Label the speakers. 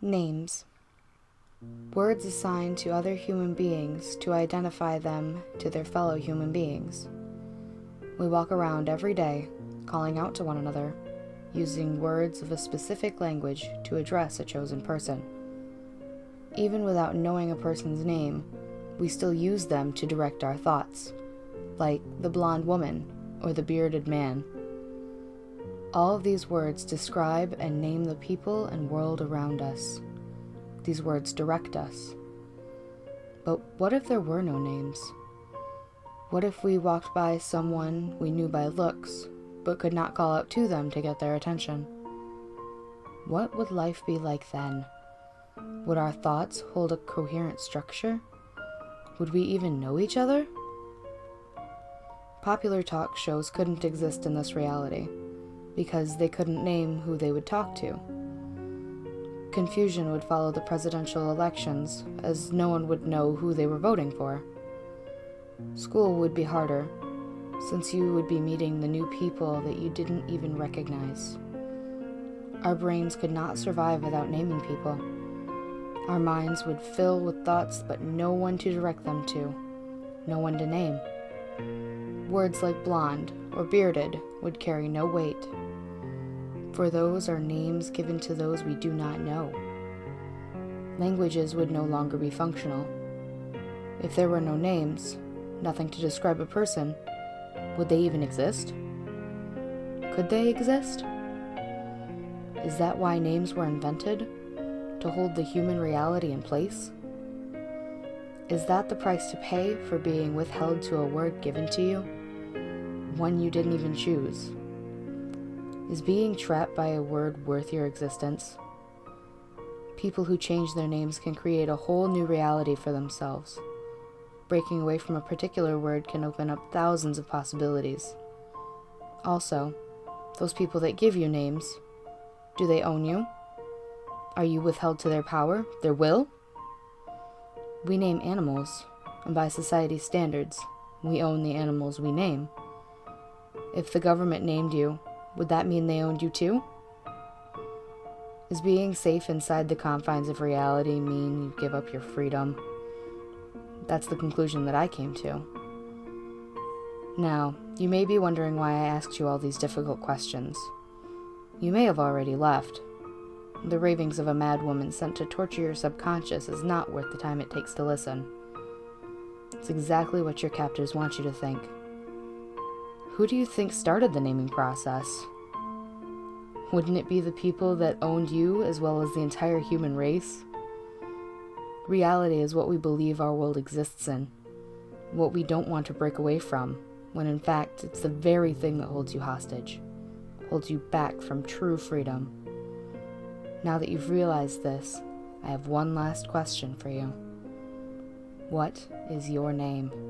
Speaker 1: Names. Words assigned to other human beings to identify them to their fellow human beings. We walk around every day, calling out to one another, using words of a specific language to address a chosen person. Even without knowing a person's name, we still use them to direct our thoughts, like the blonde woman or the bearded man. All of these words describe and name the people and world around us. These words direct us. But what if there were no names? What if we walked by someone we knew by looks, but could not call out to them to get their attention? What would life be like then? Would our thoughts hold a coherent structure? Would we even know each other? Popular talk shows couldn't exist in this reality, because they couldn't name who they would talk to. Confusion would follow the presidential elections, as no one would know who they were voting for. School would be harder, since you would be meeting the new people that you didn't even recognize. Our brains could not survive without naming people. Our minds would fill with thoughts but no one to direct them to, no one to name. Words like blonde or bearded would carry no weight, for those are names given to those we do not know. Languages would no longer be functional. If there were no names, nothing to describe a person, would they even exist? Could they exist? Is that why names were invented? To hold the human reality in place? Is that the price to pay for being withheld to a word given to you? One you didn't even choose? Is being trapped by a word worth your existence? People who change their names can create a whole new reality for themselves. Breaking away from a particular word can open up thousands of possibilities. Also, those people that give you names, do they own you? Are you withheld to their power, their will? We name animals, and by society's standards, we own the animals we name. If the government named you, would that mean they owned you too? Is being safe inside the confines of reality mean you give up your freedom? That's the conclusion that I came to. Now, you may be wondering why I asked you all these difficult questions. You may have already left. The ravings of a mad woman sent to torture your subconscious is not worth the time it takes to listen. It's exactly what your captors want you to think. Who do you think started the naming process? Wouldn't it be the people that owned you as well as the entire human race? Reality is what we believe our world exists in, what we don't want to break away from, when in fact it's the very thing that holds you hostage, holds you back from true freedom. Now that you've realized this, I have one last question for you. What is your name?